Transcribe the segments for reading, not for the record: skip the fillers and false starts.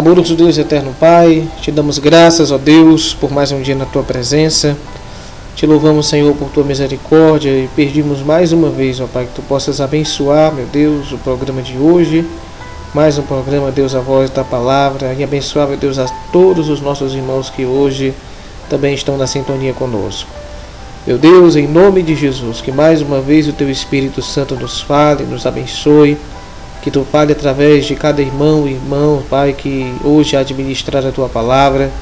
Amoroso Deus, eterno Pai, te damos graças, ó Deus, por mais um dia na tua presença. Te louvamos, Senhor, por tua misericórdia e pedimos mais uma vez, ó Pai, que tu possas abençoar, meu Deus, o programa de hoje. Mais um programa, Deus, a voz da palavra, e abençoar, meu Deus, a todos os nossos irmãos que hoje também estão na sintonia conosco. Meu Deus, em nome de Jesus, que mais uma vez o teu Espírito Santo nos fale, nos abençoe, que tu fale através de cada irmão e irmã, Pai, que hoje administrar a tua palavra.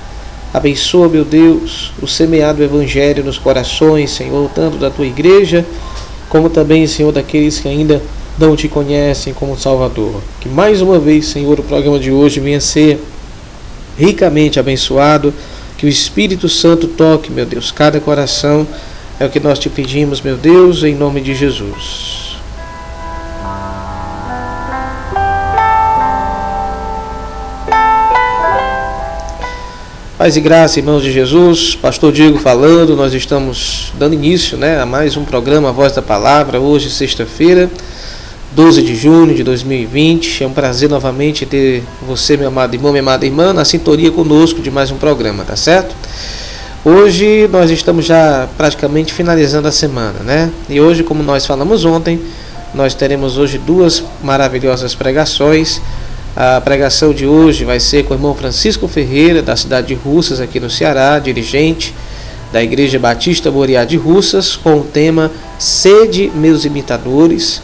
Abençoa, meu Deus, o semeado evangelho nos corações, Senhor, tanto da tua igreja, como também, Senhor, daqueles que ainda não te conhecem como Salvador. Que mais uma vez, Senhor, o programa de hoje venha ser ricamente abençoado, que o Espírito Santo toque, meu Deus, cada coração. É o que nós te pedimos, meu Deus, em nome de Jesus. Paz e graça, irmãos de Jesus, Pastor Diego falando, nós estamos dando início, a mais um programa A Voz da Palavra, hoje sexta-feira, 12 de junho de 2020, é um prazer novamente ter você, meu amado irmão, minha amada irmã, na sintonia conosco de mais um programa, tá certo? Hoje nós estamos já praticamente finalizando a semana, E hoje, como nós falamos ontem, nós teremos hoje duas maravilhosas pregações. A pregação de hoje vai ser com o irmão Francisco Ferreira, da cidade de Russas, aqui no Ceará, dirigente da Igreja Batista Moriá de Russas, com o tema Sede Meus Imitadores.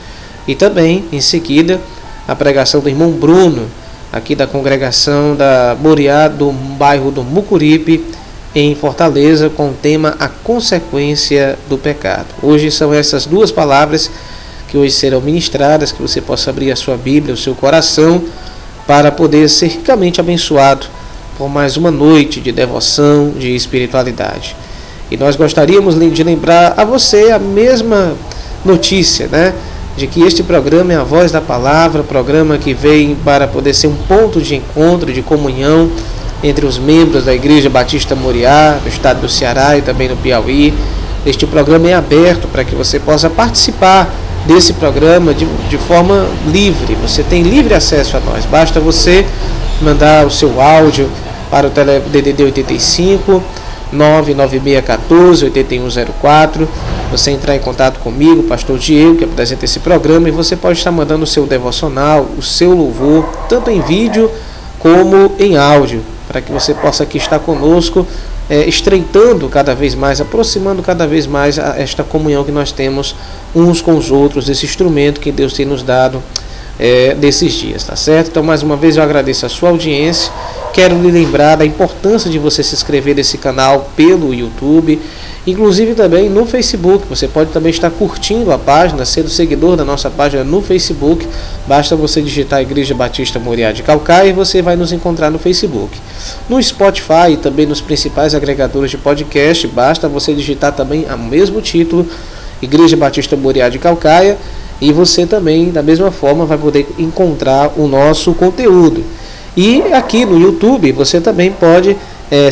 E também, em seguida, a pregação do irmão Bruno, aqui da congregação da Moriá, do bairro do Mucuripe, em Fortaleza, com o tema A Consequência do Pecado. Hoje são essas duas palavras que hoje serão ministradas, que você possa abrir a sua Bíblia, o seu coração, para poder ser ricamente abençoado por mais uma noite de devoção, de espiritualidade. E nós gostaríamos de lembrar a você a mesma notícia, de que este programa é a Voz da Palavra, programa que vem para poder ser um ponto de encontro, de comunhão entre os membros da Igreja Batista Moriá, do estado do Ceará e também no Piauí. Este programa é aberto para que você possa participar desse programa de forma livre. Você tem livre acesso a nós. Basta você mandar o seu áudio para o DDD 85 99614 8104. Você entrar em contato comigo, Pastor Diego, que apresenta esse programa, e você pode estar mandando o seu devocional, o seu louvor, tanto em vídeo como em áudio, para que você possa aqui estar conosco, estreitando cada vez mais, aproximando cada vez mais esta comunhão que nós temos uns com os outros, esse instrumento que Deus tem nos dado desses dias, tá certo? Então, mais uma vez eu agradeço a sua audiência, quero lhe lembrar da importância de você se inscrever nesse canal pelo YouTube, inclusive também no Facebook. Você pode também estar curtindo a página, sendo seguidor da nossa página no Facebook. Basta você digitar Igreja Batista Moriá de Calcaia e você vai nos encontrar no Facebook. No Spotify e também nos principais agregadores de podcast, basta você digitar também o mesmo título, Igreja Batista Moriá de Calcaia, e você também, da mesma forma, vai poder encontrar o nosso conteúdo. E aqui no YouTube você também pode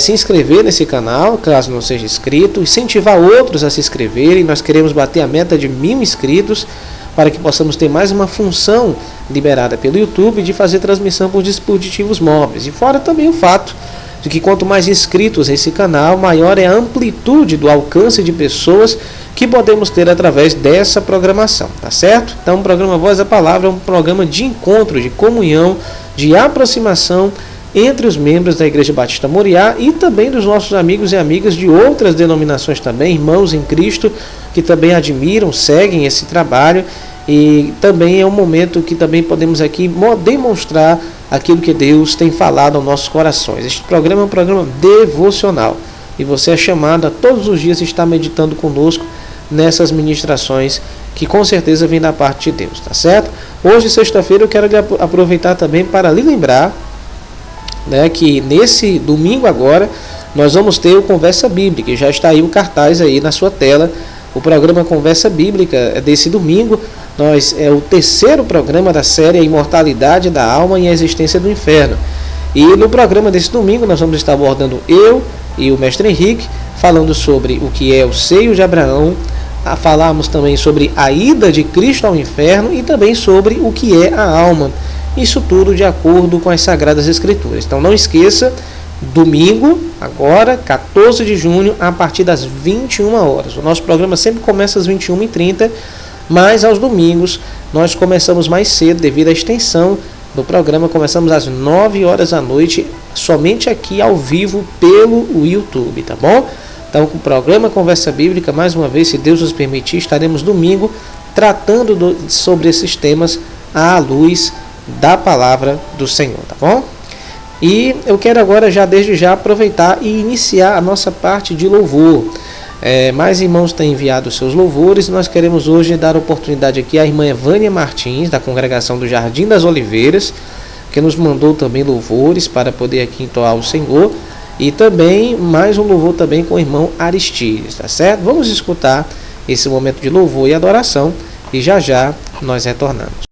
se inscrever nesse canal, caso não seja inscrito, incentivar outros a se inscreverem. Nós queremos bater a meta de 1000 inscritos para que possamos ter mais uma função liberada pelo YouTube de fazer transmissão por dispositivos móveis. E fora também o fato de que quanto mais inscritos nesse canal, maior é a amplitude do alcance de pessoas que podemos ter através dessa programação, tá certo? Então, o programa Voz da Palavra é um programa de encontro, de comunhão, de aproximação entre os membros da Igreja Batista Moriá e também dos nossos amigos e amigas de outras denominações também, irmãos em Cristo, que também admiram, seguem esse trabalho, e também é um momento que também podemos aqui demonstrar aquilo que Deus tem falado aos nossos corações. Este programa é um programa devocional e você é chamado a todos os dias estar meditando conosco nessas ministrações que com certeza vêm da parte de Deus, tá certo? Hoje, sexta-feira, eu quero aproveitar também para lhe lembrar que nesse domingo agora nós vamos ter o Conversa Bíblica, e já está aí o cartaz aí na sua tela. O programa Conversa Bíblica desse domingo é o terceiro programa da série A Imortalidade da Alma e a Existência do Inferno. E no programa desse domingo nós vamos estar abordando, eu e o mestre Henrique, falando sobre o que é o seio de Abraão, falarmos também sobre a ida de Cristo ao inferno e também sobre o que é a alma. Isso tudo de acordo com as Sagradas Escrituras. Então não esqueça, domingo, agora, 14 de junho, a partir das 21 horas. O nosso programa sempre começa às 21h30, mas aos domingos nós começamos mais cedo devido à extensão do programa. Começamos às 9 horas da noite, somente aqui ao vivo pelo YouTube, tá bom? Então, com o programa Conversa Bíblica, mais uma vez, se Deus nos permitir, estaremos domingo tratando sobre esses temas à luz da palavra do Senhor, tá bom? E eu quero agora, desde já, aproveitar e iniciar a nossa parte de louvor. Mais irmãos têm enviado seus louvores. Nós queremos hoje dar oportunidade aqui à irmã Evânia Martins, da congregação do Jardim das Oliveiras, que nos mandou também louvores para poder aqui entoar o Senhor. E também mais um louvor também com o irmão Aristides, tá certo? Vamos escutar esse momento de louvor e adoração e já nós retornamos.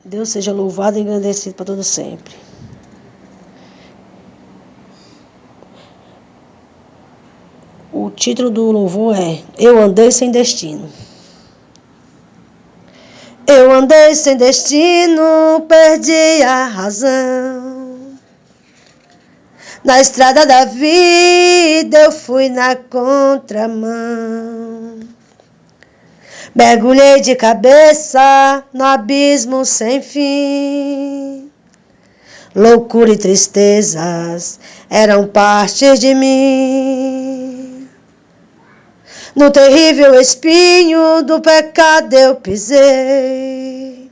Deus seja louvado e engrandecido para todo sempre. O título do louvor é Eu Andei Sem Destino. Eu andei sem destino, perdi a razão. Na estrada da vida eu fui na contramão. Mergulhei de cabeça no abismo sem fim. Loucura e tristezas eram parte de mim. No terrível espinho do pecado eu pisei.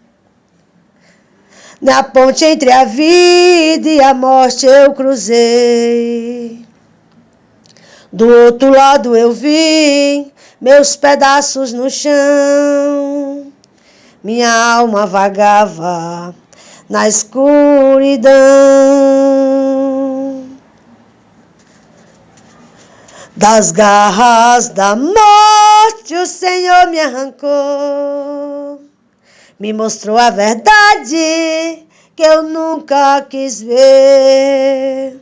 Na ponte entre a vida e a morte eu cruzei. Do outro lado eu vi meus pedaços no chão. Minha alma vagava na escuridão. Das garras da morte o Senhor me arrancou. Me mostrou a verdade que eu nunca quis ver.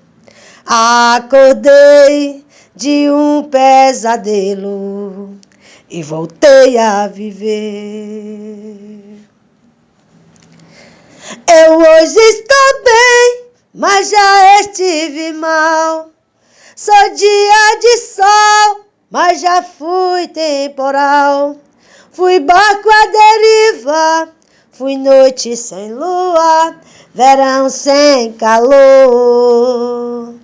Acordei de um pesadelo e voltei a viver. Eu hoje estou bem, mas já estive mal. Sou dia de sol, mas já fui temporal. Fui barco à deriva, fui noite sem lua, verão sem calor.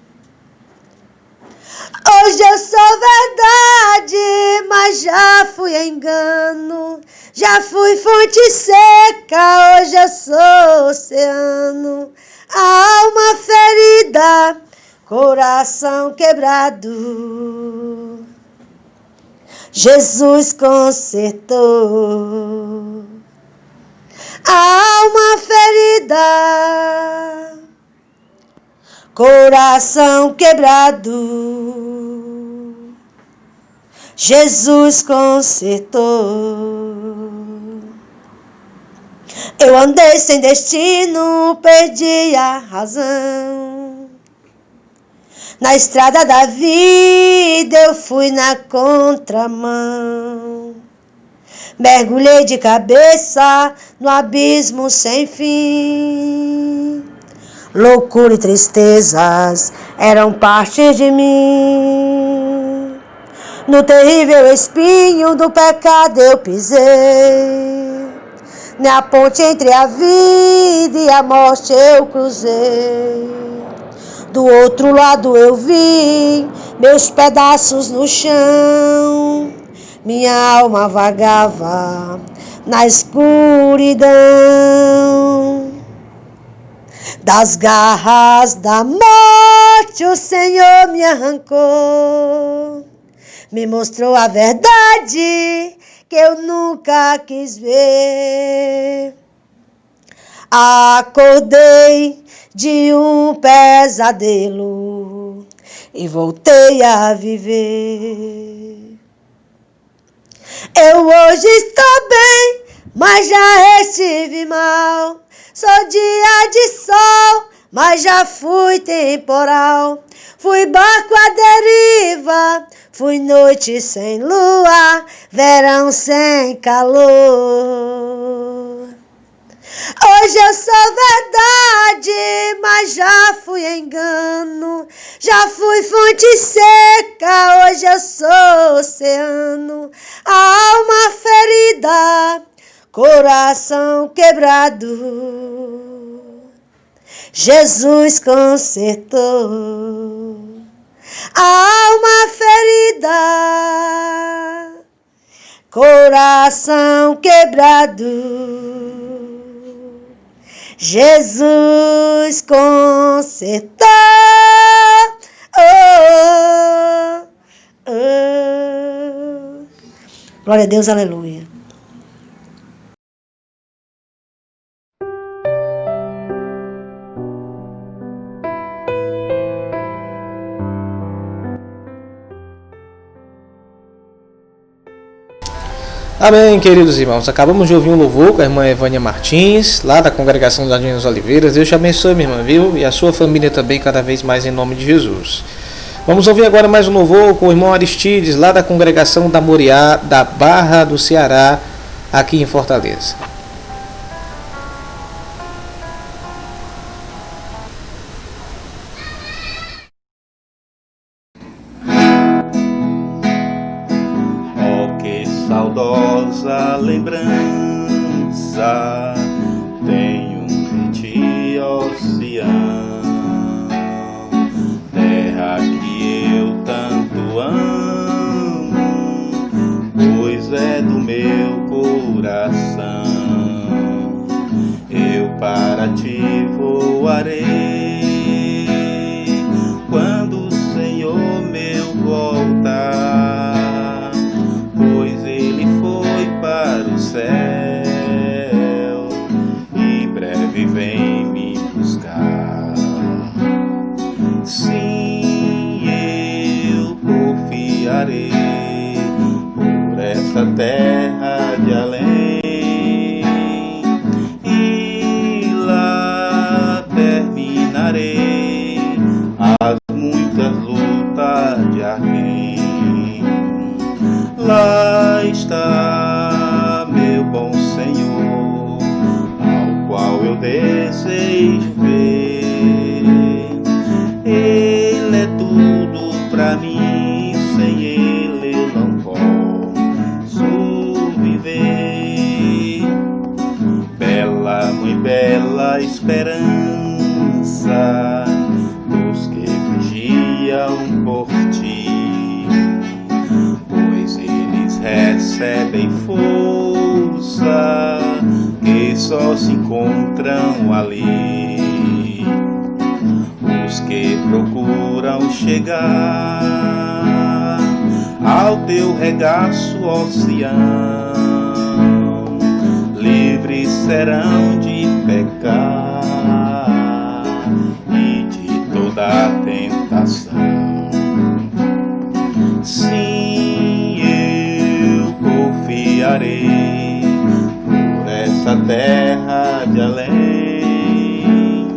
Hoje eu sou verdade, mas já fui engano. Já fui fonte seca, hoje eu sou oceano. A alma ferida, coração quebrado, Jesus consertou. A alma ferida, coração quebrado, Jesus consertou. Eu andei sem destino, perdi a razão. Na estrada da vida eu fui na contramão. Mergulhei de cabeça no abismo sem fim. Loucura e tristezas eram parte de mim. No terrível espinho do pecado eu pisei. Na ponte entre a vida e a morte eu cruzei. Do outro lado eu vi meus pedaços no chão. Minha alma vagava na escuridão. Das garras da morte o Senhor me arrancou. Me mostrou a verdade que eu nunca quis ver. Acordei de um pesadelo e voltei a viver. Eu hoje estou bem, mas já estive mal. Sou dia de sol, mas já fui temporal. Fui barco à deriva, fui noite sem lua, verão sem calor. Hoje eu sou verdade, mas já fui engano. Já fui fonte seca, hoje eu sou oceano. A alma ferida, coração quebrado, Jesus consertou. A alma ferida, coração quebrado, Jesus consertou. Oh, oh, oh. Glória a Deus, aleluia. Amém, queridos irmãos. Acabamos de ouvir um louvor com a irmã Evânia Martins, lá da congregação dos Jardim das Oliveiras. Deus te abençoe, minha irmã, viu? E a sua família também, cada vez mais, em nome de Jesus. Vamos ouvir agora mais um louvor com o irmão Aristides, lá da congregação da Moriá, da Barra do Ceará, aqui em Fortaleza. Saudosa lembrança tenho de ti, ó Sião, terra que eu tanto amo, pois é do meu coração. Eu para ti voarei quando o Senhor meu voltar, pois ele foi para o céu, e breve vem me buscar. Sim, eu confiarei por essa terra de além, e lá terminarei as muitas lutas de alguém. Lá está meu bom Senhor, ao qual eu desejo ver. Ele é tudo pra mim, sem ele eu não posso viver. Bela, muito bela esperança dos que vigiam por ti, recebem força que só se encontram ali. Os que procuram chegar ao teu regaço, ó Sião, livres serão de pecar e de toda tentação. Sim, confiarei por essa terra de além,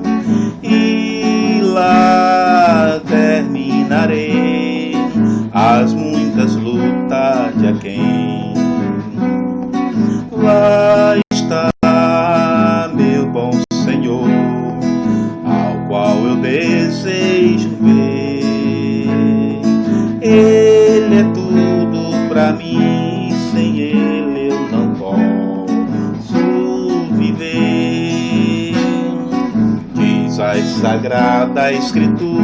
e lá terminarei as muitas lutas de aquém. Lá está meu bom Senhor, ao qual eu desejo ver. Ele é tudo pra mim, sem ele eu não posso viver. Diz a Sagrada Escritura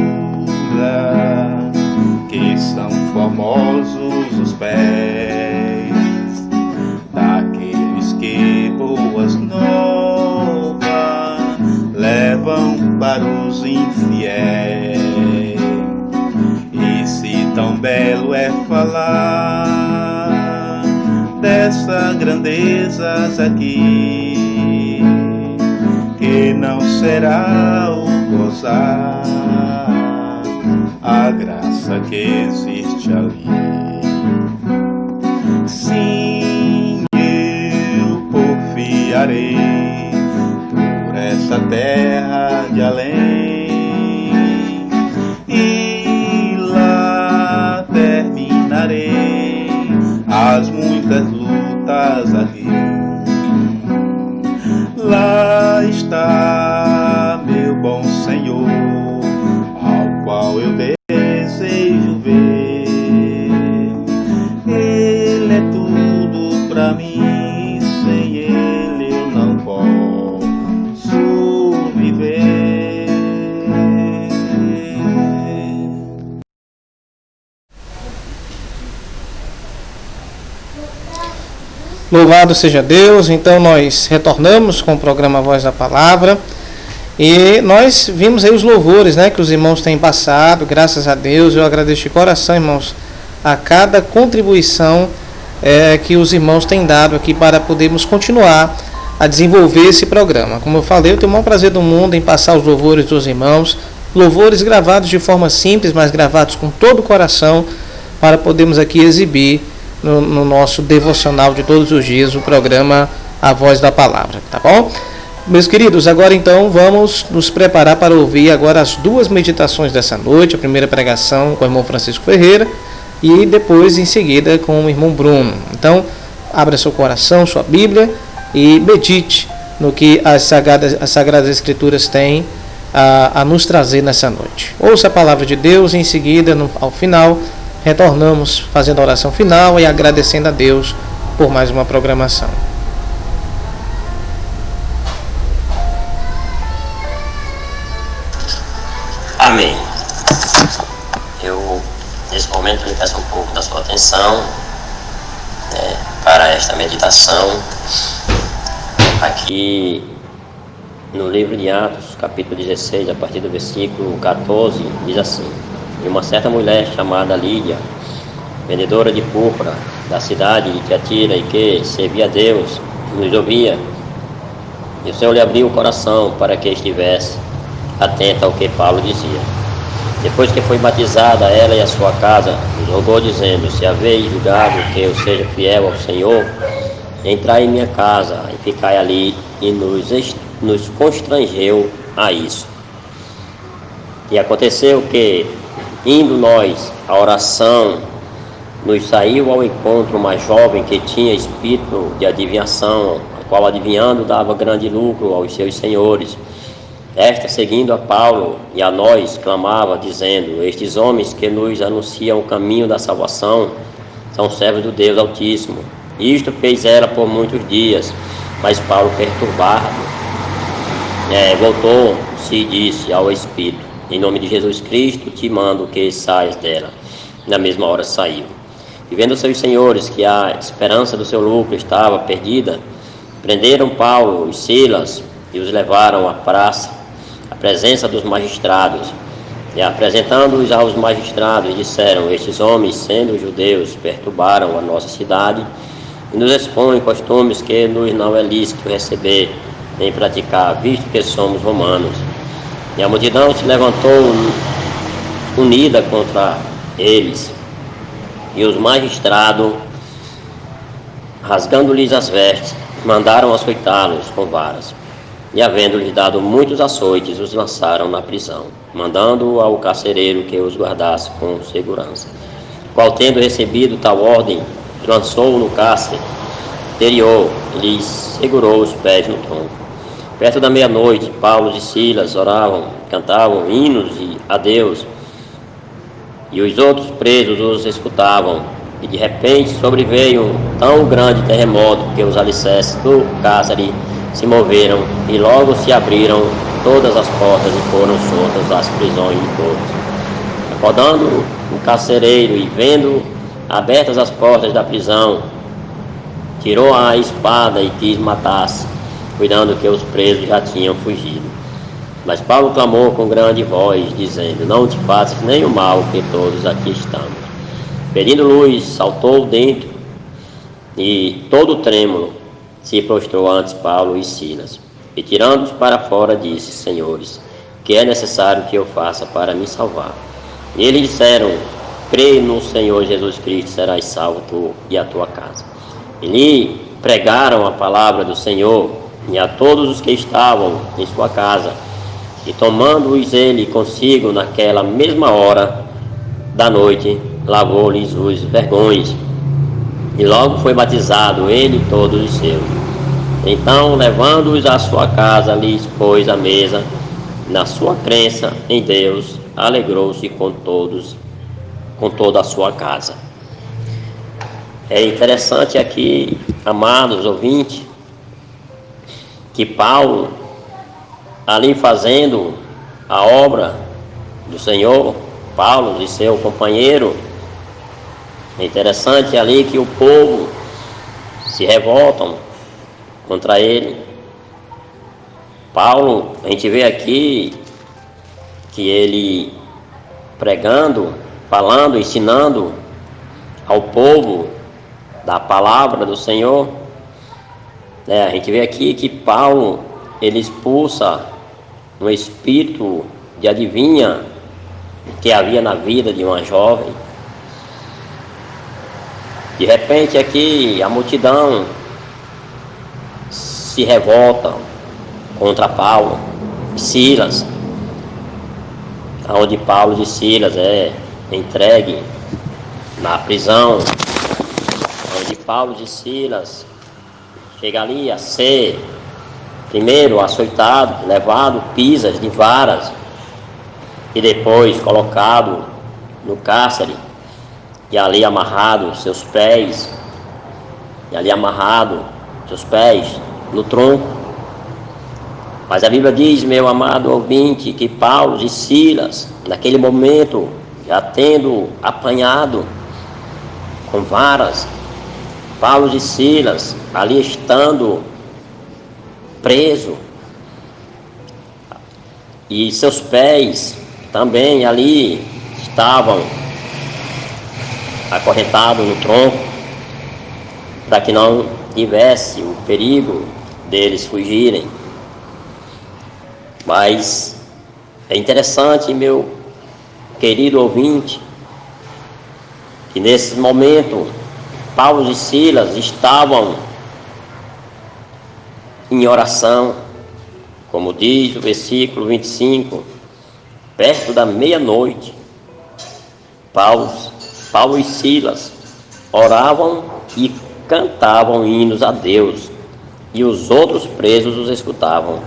que são formosos os pés daqueles que boas novas levam para os infiéis. E se tão belo é falar dessas grandezas aqui, que não será o gozar a graça que existe ali. Sim, terra de além, e lá terminarei as muitas lutas ali. Lá está meu bom Senhor, ao qual eu desejo ver. Ele é tudo pra mim, sem Ele eu não posso viver. Louvado seja Deus. Então nós retornamos com o programa Voz da Palavra e nós vimos aí os louvores, né, que os irmãos têm passado. Graças a Deus, eu agradeço de coração, irmãos, a cada contribuição que os irmãos têm dado aqui para podermos continuar a desenvolver esse programa. Como eu falei, eu tenho o maior prazer do mundo em passar os louvores dos irmãos, louvores gravados de forma simples, mas gravados com todo o coração, para podermos aqui exibir no nosso devocional de todos os dias, o programa A Voz da Palavra, tá bom? Meus queridos, agora então vamos nos preparar para ouvir agora as duas meditações dessa noite, a primeira pregação com o irmão Francisco Ferreira e depois em seguida com o irmão Bruno. Então, abra seu coração, sua Bíblia e medite no que as Sagradas Escrituras têm a nos trazer nessa noite. Ouça a palavra de Deus e em seguida, ao final, retornamos fazendo a oração final e agradecendo a Deus por mais uma programação. Amém. Eu, nesse momento, lhe peço um pouco da sua atenção para esta meditação. Aqui no livro de Atos, capítulo 16, a partir do versículo 14, diz assim: E uma certa mulher chamada Lídia, vendedora de púrpura da cidade de Tiatira e que servia a Deus, nos ouvia, e o Senhor lhe abriu o coração para que estivesse atenta ao que Paulo dizia. Depois que foi batizada, ela e a sua casa, nos rogou dizendo: Se haveis julgado que eu seja fiel ao Senhor, entrai em minha casa e ficai ali. E nos constrangeu a isso. E aconteceu que, indo nós à oração, nos saiu ao encontro uma jovem que tinha espírito de adivinhação, a qual adivinhando dava grande lucro aos seus senhores. Esta, seguindo a Paulo e a nós, clamava, dizendo: Estes homens que nos anunciam o caminho da salvação são servos do Deus Altíssimo. Isto fez ela por muitos dias, mas Paulo, perturbado, voltou-se e disse ao Espírito: Em nome de Jesus Cristo te mando que saias dela. Na mesma hora saiu. E vendo seus senhores que a esperança do seu lucro estava perdida, prenderam Paulo e Silas e os levaram à praça, à presença dos magistrados. E apresentando-os aos magistrados, disseram: Estes homens, sendo judeus, perturbaram a nossa cidade e nos expõem costumes que nos não é lícito receber nem praticar, visto que somos romanos. E a multidão se levantou unida contra eles, e os magistrados, rasgando-lhes as vestes, mandaram açoitá-los com varas. E havendo-lhes dado muitos açoites, os lançaram na prisão, mandando ao carcereiro que os guardasse com segurança. Qual, tendo recebido tal ordem, lançou no cárcere interior e lhes segurou os pés no tronco. Perto da meia-noite, Paulo e Silas oravam, cantavam hinos a Deus, e os outros presos os escutavam. E de repente sobreveio um tão grande terremoto que os alicerces do cárcere se moveram, e logo se abriram todas as portas e foram soltas as prisões de todos. Acordando o carcereiro e vendo abertas as portas da prisão, tirou a espada e quis matar-se, cuidando que os presos já tinham fugido. Mas Paulo clamou com grande voz, dizendo: Não te faças nem o mal, que todos aqui estamos. Pedindo luz, saltou dentro e, todo trêmulo, se prostrou ante Paulo e Silas. E tirando-os para fora, disse: Senhores, que é necessário que eu faça para me salvar? E eles disseram: Crê no Senhor Jesus Cristo, serás salvo tu e a tua casa. E lhe pregaram a palavra do Senhor, e a todos os que estavam em sua casa, e tomando-os ele consigo naquela mesma hora da noite, lavou-lhes os vergões, e logo foi batizado ele e todos os seus. Então, levando-os à sua casa, lhes pôs a mesa. Na sua crença em Deus, alegrou-se com toda a sua casa. É interessante aqui, amados ouvintes, que Paulo, ali fazendo a obra do Senhor, Paulo e seu companheiro, é interessante ali que o povo se revoltam contra ele. Paulo, a gente vê aqui que ele pregando, falando, ensinando ao povo da palavra do Senhor. A gente vê aqui que Paulo, ele expulsa um espírito de adivinha que havia na vida de uma jovem. De repente aqui a multidão se revolta contra Paulo e Silas, onde Paulo e Silas é entregue na prisão, onde Paulo e Silas chega ali a ser primeiro açoitado, levado pisas de varas e depois colocado no cárcere e ali amarrado seus pés no tronco. Mas a Bíblia diz, meu amado ouvinte, que Paulo e Silas, naquele momento, já tendo apanhado com varas, Paulo e Silas, ali estando preso, e seus pés também ali estavam acorrentados no tronco, para que não tivesse o perigo deles fugirem. Mas é interessante, meu querido ouvinte, que nesse momento Paulo e Silas estavam em oração, como diz o versículo 25, perto da meia-noite. Paulo e Silas oravam e cantavam hinos a Deus, e os outros presos os escutavam.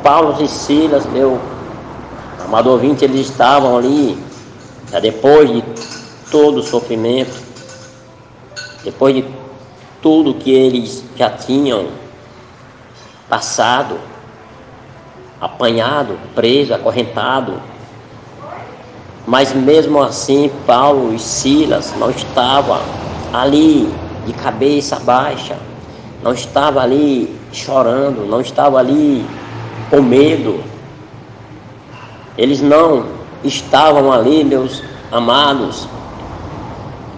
Paulo e Silas, meu amado ouvinte, eles estavam ali, já depois de todo o sofrimento, depois de tudo que eles já tinham passado, apanhado, preso, acorrentado. Mas mesmo assim, Paulo e Silas não estavam ali de cabeça baixa, não estavam ali chorando, não estavam ali com medo. Eles não estavam ali, meus amados,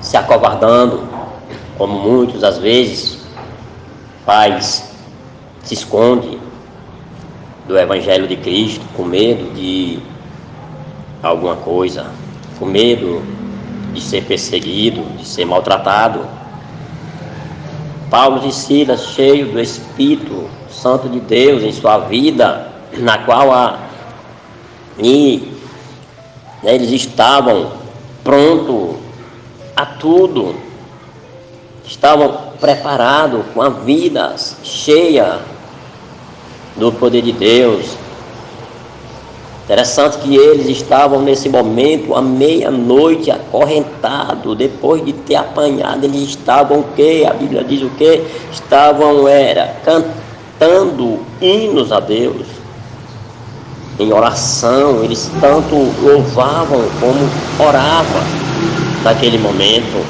se acovardando, como muitos às vezes se esconde do Evangelho de Cristo, com medo de alguma coisa, com medo de ser perseguido, de ser maltratado. Paulo e Silas, cheios do Espírito Santo de Deus em sua vida, na qual eles estavam prontos a tudo, estavam preparados com a vida cheia do poder de Deus. Interessante que eles estavam nesse momento à meia-noite acorrentados, depois de ter apanhado, eles estavam o quê? A Bíblia diz o quê? Estavam cantando hinos a Deus, em oração. Eles tanto louvavam como oravam naquele momento,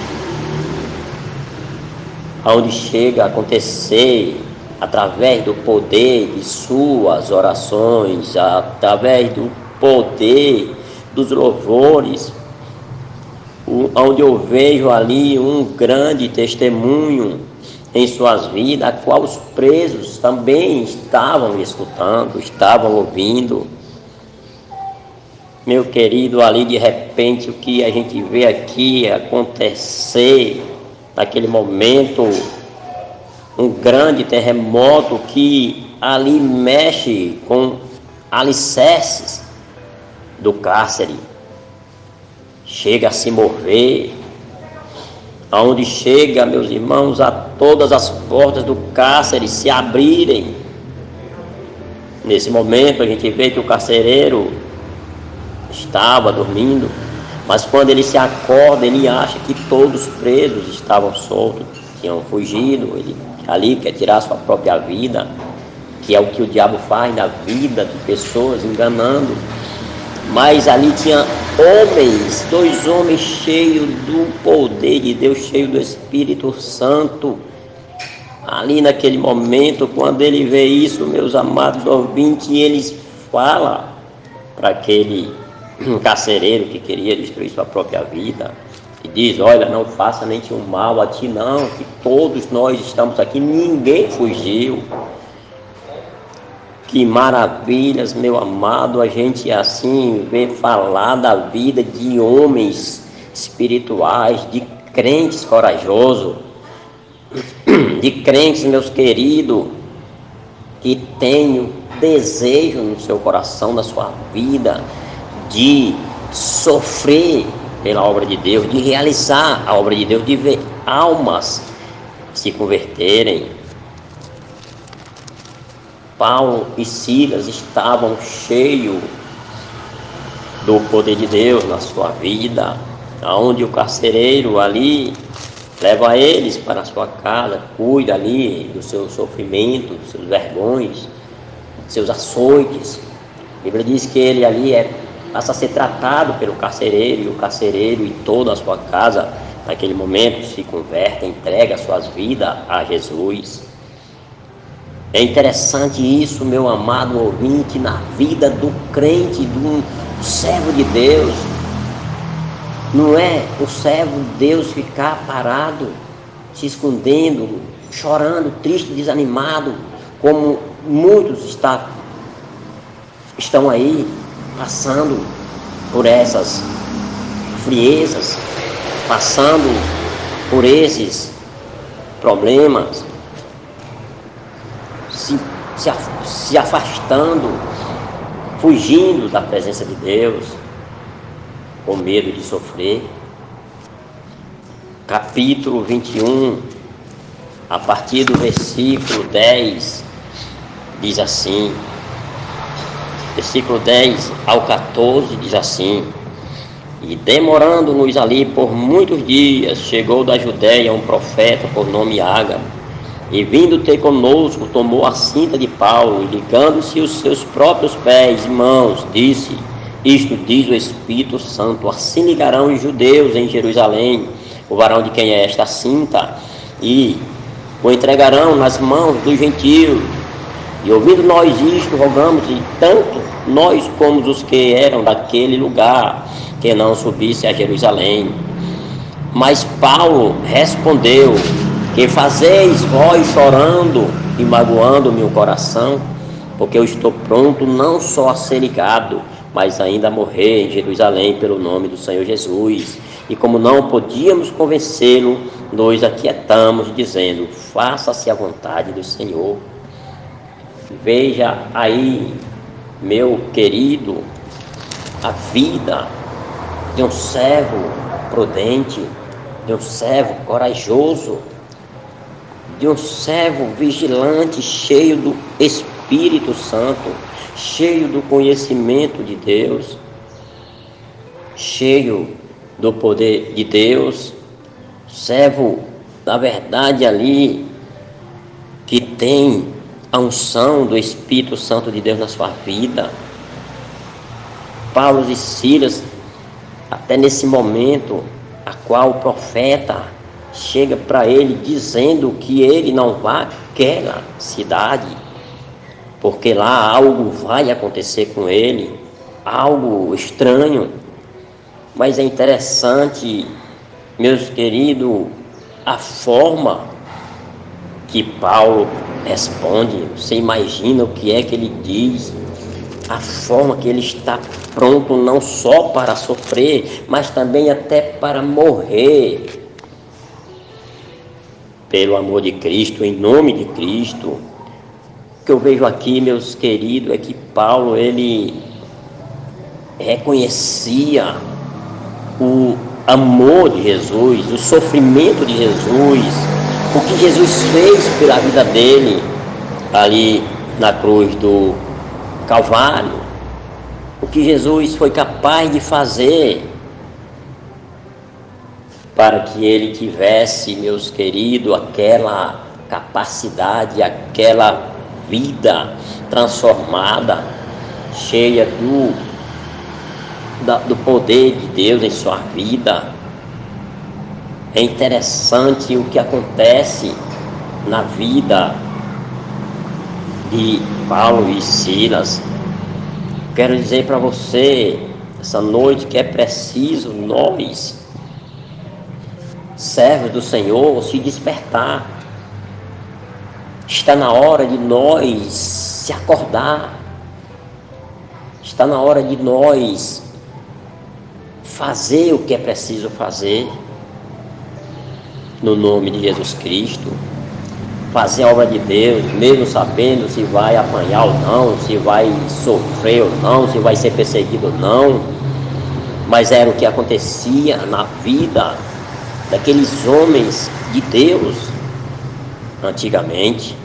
onde chega a acontecer através do poder de suas orações, através do poder dos louvores, onde eu vejo ali um grande testemunho em suas vidas, a qual os presos também estavam escutando, estavam ouvindo. Meu querido, ali de repente o que a gente vê aqui acontecer naquele momento, um grande terremoto que ali mexe com alicerces do cárcere, chega a se mover, aonde chega, meus irmãos, a todas as portas do cárcere se abrirem. Nesse momento a gente vê que o carcereiro estava dormindo, mas quando ele se acorda, ele acha que todos os presos estavam soltos, tinham fugido. Ele ali quer tirar sua própria vida, que é o que o diabo faz na vida de pessoas, enganando. Mas ali tinha homens, 2 homens cheios do poder de Deus, cheios do Espírito Santo. Ali naquele momento, quando ele vê isso, meus amados ouvintes, eles falam para aquele carcereiro que queria destruir sua própria vida, e diz: olha, não faça nem um mal a ti não, que todos nós estamos aqui, ninguém fugiu. Que maravilhas, meu amado, a gente assim vê falar da vida de homens espirituais, de crentes corajosos, de crentes, meus queridos, que têm o desejo no seu coração, na sua vida, de sofrer pela obra de Deus, de realizar a obra de Deus, de ver almas se converterem. Paulo e Silas estavam cheios do poder de Deus na sua vida, onde o carcereiro ali leva eles para a sua casa, cuida ali do seu sofrimento, dos seus vergões, dos seus açoites. A Bíblia diz que ele ali passa a ser tratado pelo carcereiro, e o carcereiro e toda a sua casa, naquele momento, se converte, entrega suas vidas a Jesus. É interessante isso, meu amado ouvinte, na vida do crente, do servo de Deus. Não é o servo de Deus ficar parado, se escondendo, chorando, triste, desanimado, como muitos estão aí passando por essas friezas, passando por esses problemas, se afastando, fugindo da presença de Deus, com medo de sofrer. Capítulo 21, a partir do versículo 10, diz assim, versículo 10 ao 14 diz assim: e demorando-nos ali por muitos dias, chegou da Judéia um profeta por nome Ágabo, e vindo ter conosco, tomou a cinta de Paulo, e ligando-se os seus próprios pés e mãos, disse: isto diz o Espírito Santo, assim ligarão os judeus em Jerusalém o varão de quem é esta cinta, e o entregarão nas mãos dos gentios. E ouvindo nós isto, rogamos, e tanto nós como os que eram daquele lugar, que não subisse a Jerusalém. Mas Paulo respondeu: que fazeis vós chorando e magoando-me o coração? Porque eu estou pronto não só a ser ligado, mas ainda a morrer em Jerusalém pelo nome do Senhor Jesus. E como não podíamos convencê-lo, nós aquietamos, dizendo: faça-se a vontade do Senhor. Veja aí, meu querido, a vida de um servo prudente, de um servo corajoso, de um servo vigilante, cheio do Espírito Santo, cheio do conhecimento de Deus, cheio do poder de Deus, servo, na verdade, ali, que tem a unção do Espírito Santo de Deus na sua vida. Paulo e Silas, até nesse momento, a qual o profeta chega para ele dizendo que ele não vá àquela cidade, porque lá algo vai acontecer com ele, algo estranho. Mas é interessante, meus queridos, a forma que Paulo responde. Você imagina o que é que ele diz, a forma que ele está pronto não só para sofrer, mas também até para morrer pelo amor de Cristo, em nome de Cristo. O que eu vejo aqui, meus queridos, é que Paulo, ele reconhecia o amor de Jesus, o sofrimento de Jesus, o que Jesus fez pela vida dele ali na cruz do Calvário, o que Jesus foi capaz de fazer para que ele tivesse, meus queridos, aquela capacidade, aquela vida transformada, cheia do poder de Deus em sua vida. É interessante o que acontece na vida de Paulo e Silas. Quero dizer para você essa noite que é preciso nós, servos do Senhor, se despertar. Está na hora de nós se acordar. Está na hora de nós fazer o que é preciso fazer no nome de Jesus Cristo. Fazer a obra de Deus, mesmo sabendo se vai apanhar ou não, se vai sofrer ou não, se vai ser perseguido ou não. Mas era o que acontecia na vida daqueles homens de Deus antigamente,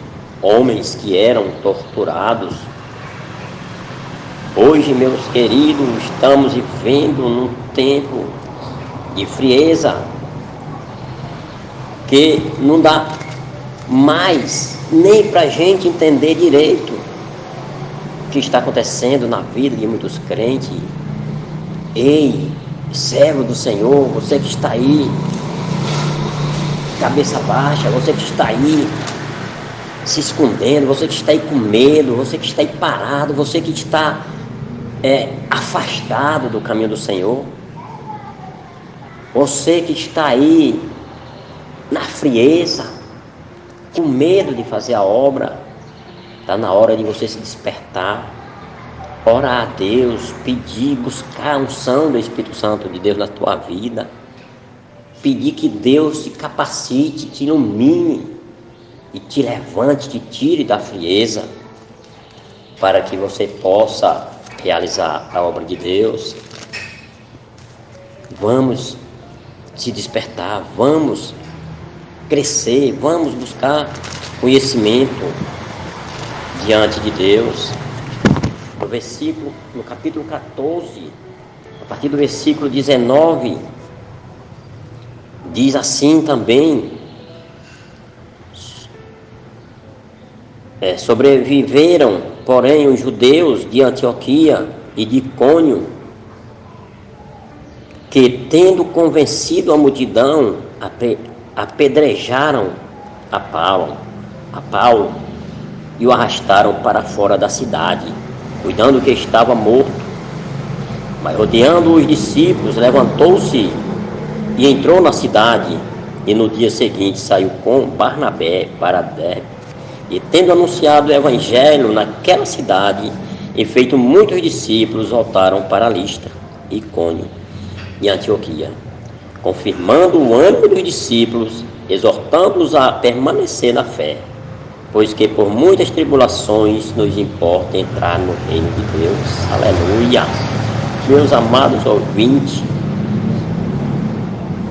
homens que eram torturados. Hoje, meus queridos, estamos vivendo num tempo de frieza, que não dá mais nem para a gente entender direito o que está acontecendo na vida de muitos crentes. Ei, servo do Senhor, você que está aí, cabeça baixa, você que está aí se escondendo, você que está aí com medo, você que está aí parado, você que está afastado do caminho do Senhor, você que está aí na frieza, com medo de fazer a obra, está na hora de você se despertar, orar a Deus, pedir, buscar a unção do Espírito Santo de Deus na tua vida, pedir que Deus te capacite, te ilumine e te levante, te tire da frieza, para que você possa realizar a obra de Deus. Vamos se despertar, vamos crescer, vamos buscar conhecimento diante de Deus. No capítulo 14, a partir do versículo 19, diz assim também: sobreviveram, porém, os judeus de Antioquia e de Icônio, que, tendo convencido a multidão, apedrejaram a Paulo e o arrastaram para fora da cidade, cuidando que estava morto. Mas, rodeando os discípulos, levantou-se e entrou na cidade, e no dia seguinte saiu com Barnabé para Derbe. E, tendo anunciado o evangelho naquela cidade e feito muitos discípulos, voltaram para Listra, Icônio e Antioquia, confirmando o ânimo dos discípulos, exortando-os a permanecer na fé, pois que por muitas tribulações nos importa entrar no reino de Deus. Aleluia! Meus amados ouvintes,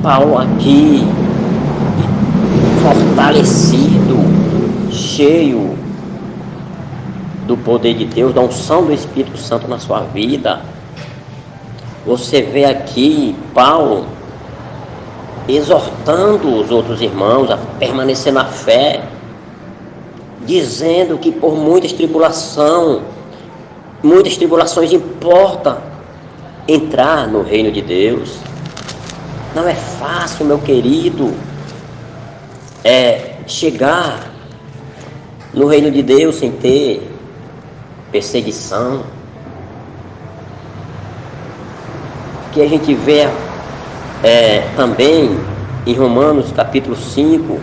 Paulo aqui, fortalecido, cheio do poder de Deus, da unção do Espírito Santo na sua vida. Você vê aqui Paulo exortando os outros irmãos a permanecer na fé, dizendo que por muitas tribulações importa entrar no reino de Deus. Não é fácil, meu querido, chegar no reino de Deus sem ter perseguição. Que a gente vê também em Romanos capítulo 5,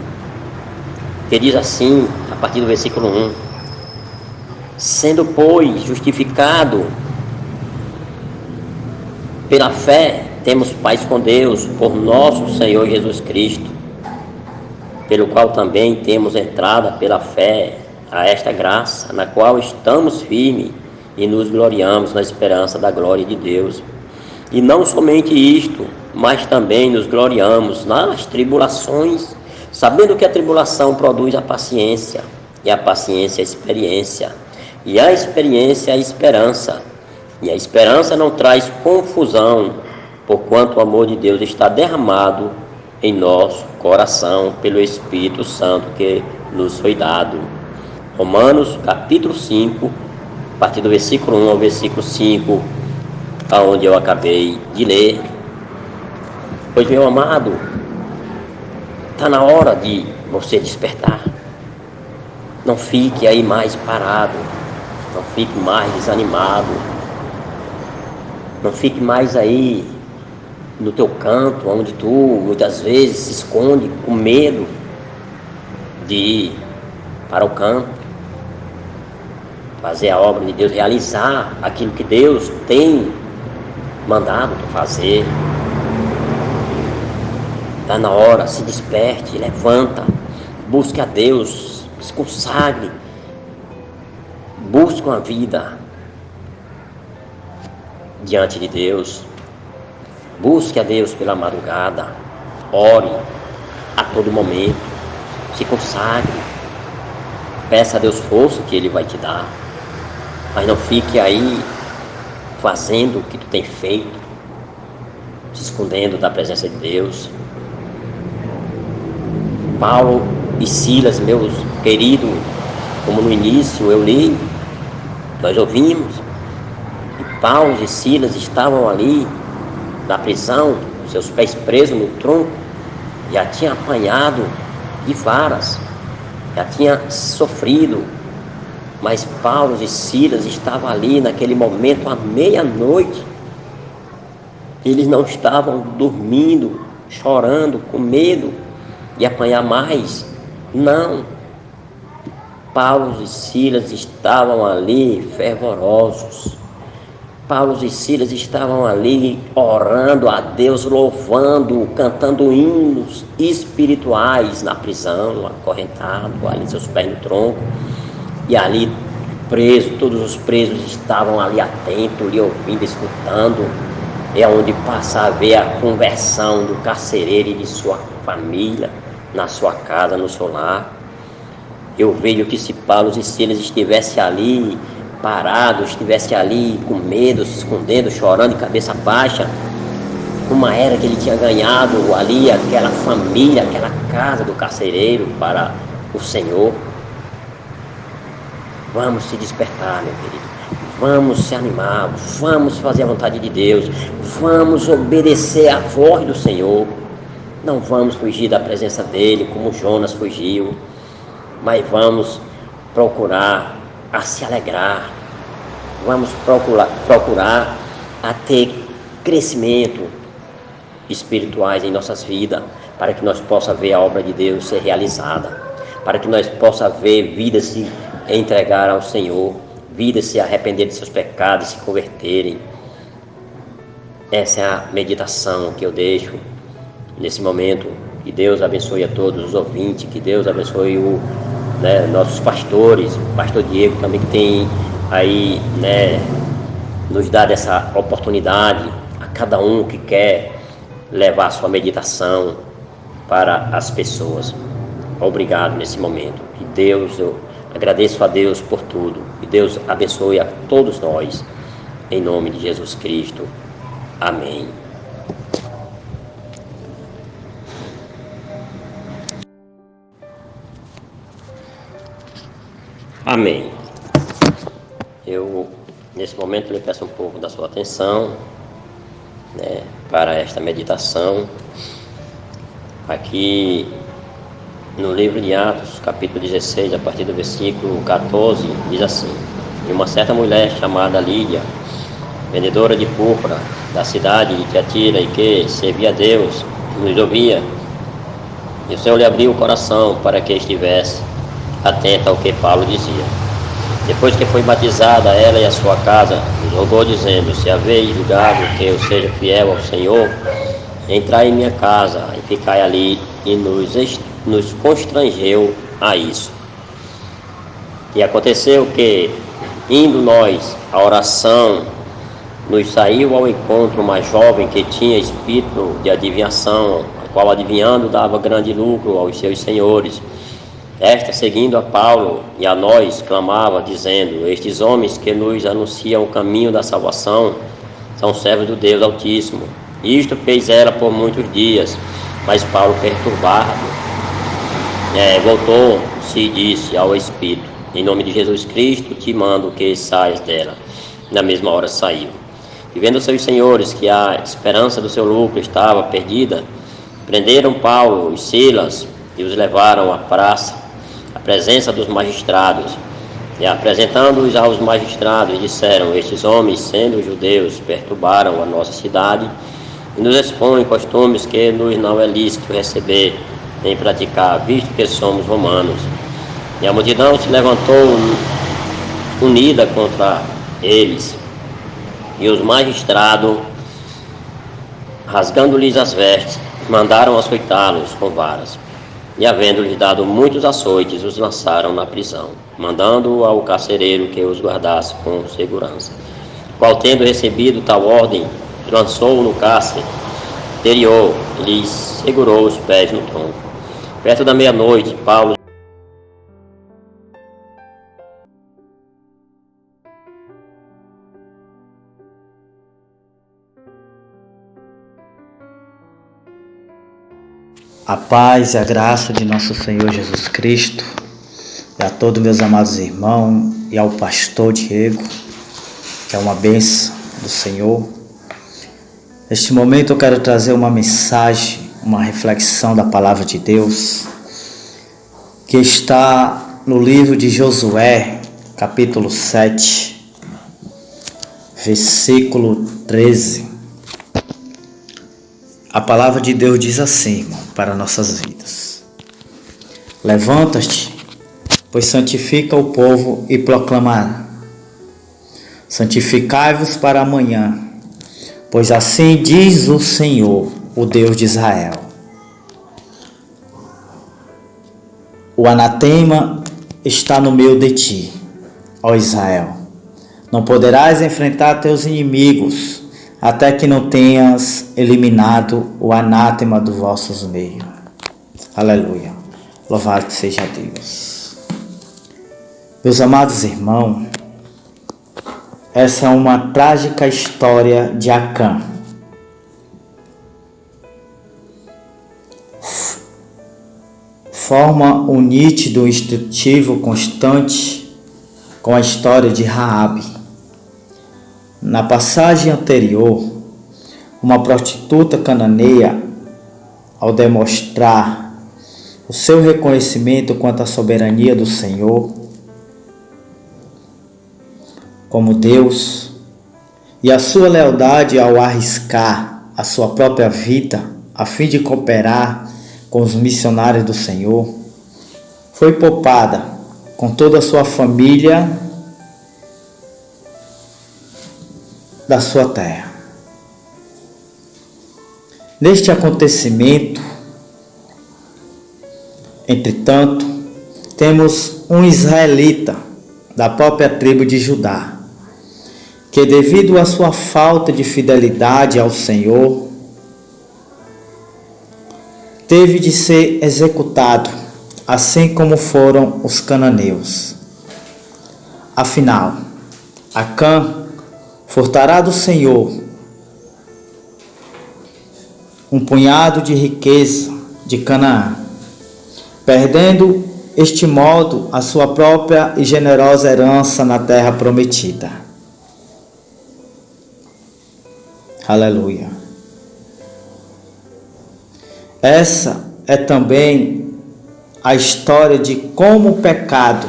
que diz assim, a partir do versículo 1: sendo, pois, justificado pela fé, temos paz com Deus, por nosso Senhor Jesus Cristo, pelo qual também temos entrada pela fé a esta graça, na qual estamos firmes e nos gloriamos na esperança da glória de Deus. E não somente isto, mas também nos gloriamos nas tribulações, sabendo que a tribulação produz a paciência, e a paciência a experiência, e a experiência a esperança. E a esperança não traz confusão, porquanto o amor de Deus está derramado em nosso coração pelo Espírito Santo que nos foi dado. Romanos capítulo 5, a partir do versículo 1 ao versículo 5, aonde eu acabei de ler. Pois, meu amado, está na hora de você despertar. Não fique aí mais parado, não fique mais desanimado, não fique mais aí no teu canto, onde tu muitas vezes se esconde com medo de ir para o campo, fazer a obra de Deus, realizar aquilo que Deus tem mandado tu fazer. Está na hora, se desperte, levanta, busque a Deus, se consagre, busque uma vida diante de Deus, busque a Deus pela madrugada, ore a todo momento, se consagre, peça a Deus força que Ele vai te dar, mas não fique aí fazendo o que tu tem feito, se escondendo da presença de Deus. Paulo e Silas, meus queridos, como no início eu li, nós ouvimos, e Paulo e Silas estavam ali na prisão, seus pés presos no tronco, já tinha apanhado de varas, já tinha sofrido, mas Paulo e Silas estavam ali naquele momento à meia-noite. Eles não estavam dormindo, chorando, com medo de apanhar mais. Não. Paulo e Silas estavam ali fervorosos. Paulo e Silas estavam ali orando a Deus, louvando, cantando hinos espirituais na prisão, acorrentado, ali seus pés no tronco. E ali preso, todos os presos estavam ali atentos, lhe ouvindo, escutando. É onde passa a ver a conversão do carcereiro e de sua família, na sua casa, no seu lar. Eu vejo que se Paulo e Silas estivessem ali parados, estivessem ali com medo, se escondendo, chorando, de cabeça baixa, como era que ele tinha ganhado ali aquela família, aquela casa do carcereiro para o Senhor. Vamos se despertar, meu querido. Vamos se animar, vamos fazer a vontade de Deus, vamos obedecer à voz do Senhor. Não vamos fugir da presença dEle como Jonas fugiu, mas vamos procurar a se alegrar, vamos procurar a ter crescimento espirituais em nossas vidas, para que nós possamos ver a obra de Deus ser realizada, para que nós possamos ver vidas se entregar ao Senhor, vidas se arrepender de seus pecados, se converterem. Essa é a meditação que eu deixo nesse momento. Que Deus abençoe a todos os ouvintes, que Deus abençoe nossos pastores, o pastor Diego também, que tem aí, nos dado essa oportunidade, a cada um que quer levar a sua meditação para as pessoas. Obrigado nesse momento. Que Deus, eu agradeço a Deus por tudo. Que Deus abençoe a todos nós. Em nome de Jesus Cristo. Amém. Amém. Eu, nesse momento, lhe peço um pouco da sua atenção, para esta meditação. Aqui no livro de Atos, capítulo 16, a partir do versículo 14, diz assim: E uma certa mulher chamada Lídia, vendedora de púrpura da cidade de Tiatira, e que servia a Deus, nos ouvia, e o Senhor lhe abriu o coração para que estivesse atenta ao que Paulo dizia. Depois que foi batizada, ela e a sua casa, nos rogou dizendo: Se haveis julgado que eu seja fiel ao Senhor, entrai em minha casa e ficai ali e nos nos constrangeu a isso. E aconteceu que, indo nós à oração, nos saiu ao encontro uma jovem que tinha espírito de adivinhação, a qual adivinhando dava grande lucro aos seus senhores. Esta, seguindo a Paulo e a nós, clamava, dizendo: estes homens que nos anunciam o caminho da salvação são servos do Deus Altíssimo. Isto fez ela por muitos dias, mas Paulo, perturbado, voltou-se e disse ao Espírito: em nome de Jesus Cristo te mando que saias dela. Na mesma hora saiu. E vendo seus senhores que a esperança do seu lucro estava perdida, prenderam Paulo e Silas e os levaram à praça, à presença dos magistrados. E apresentando-os aos magistrados, disseram: estes homens, sendo judeus, perturbaram a nossa cidade e nos expõem costumes que nos não é lícito receber nem praticar, visto que somos romanos. E a multidão se levantou unida contra eles. E os magistrados, rasgando-lhes as vestes, mandaram açoitá-los com varas. E, havendo-lhes dado muitos açoites, os lançaram na prisão, mandando ao carcereiro que os guardasse com segurança. Qual, tendo recebido tal ordem, lançou-o no cárcere interior e lhes segurou os pés no tronco. Perto da meia-noite, Paulo A paz e a graça de nosso Senhor Jesus Cristo, e a todos meus amados irmãos, e ao pastor Diego, que é uma bênção do Senhor. Neste momento eu quero trazer uma mensagem, uma reflexão da palavra de Deus, que está no livro de Josué, capítulo 7, versículo 13. A palavra de Deus diz assim, irmão, para nossas vidas: levanta-te, pois santifica o povo e proclamará: santificai-vos para amanhã, pois assim diz o Senhor, o Deus de Israel. O anatema está no meio de ti, ó Israel. Não poderás enfrentar teus inimigos, até que não tenhas eliminado o anátema dos vossos meios. Aleluia. Louvado seja Deus. Meus amados irmãos, essa é uma trágica história de Acã. Forma um nítido instrutivo constante com a história de Raabe. Na passagem anterior, uma prostituta cananeia, ao demonstrar o seu reconhecimento quanto à soberania do Senhor como Deus e a sua lealdade ao arriscar a sua própria vida a fim de cooperar com os missionários do Senhor, foi poupada com toda a sua família da sua terra. Neste acontecimento, entretanto, temos um israelita da própria tribo de Judá, que devido à sua falta de fidelidade ao Senhor, teve de ser executado, assim como foram os cananeus. Afinal, Acã furtará do Senhor um punhado de riqueza de Canaã, perdendo este modo a sua própria e generosa herança na terra prometida. Aleluia. Essa é também a história de como o pecado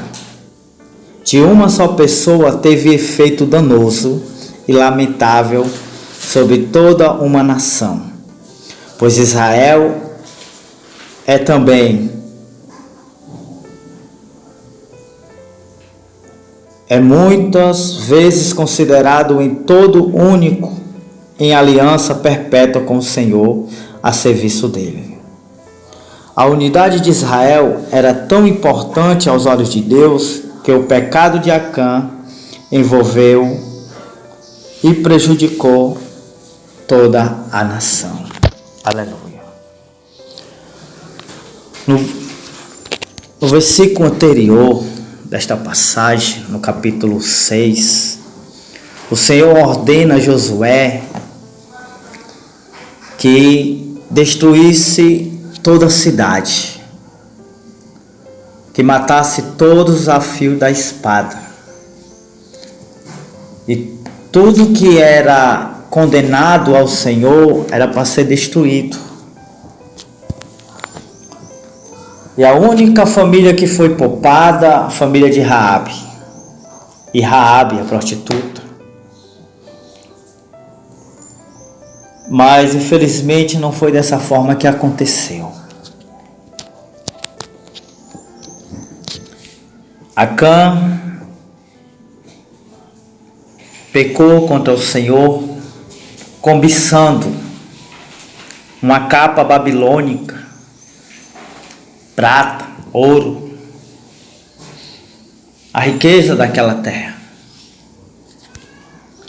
de uma só pessoa teve efeito danoso e lamentável sobre toda uma nação, pois Israel é também muitas vezes considerado em todo único em aliança perpétua com o Senhor a serviço dele. A unidade de Israel era tão importante aos olhos de Deus que o pecado de Acã envolveu e prejudicou toda a nação. Aleluia. No versículo anterior desta passagem, no capítulo 6, o Senhor ordena a Josué que destruísse toda a cidade, que matasse todos a fio da espada, e tudo que era condenado ao Senhor era para ser destruído. E a única família que foi poupada, a família de Raabe, e Raabe, a prostituta. Mas infelizmente não foi dessa forma que aconteceu. Acã pecou contra o Senhor, cobiçando uma capa babilônica, prata, ouro, a riqueza daquela terra,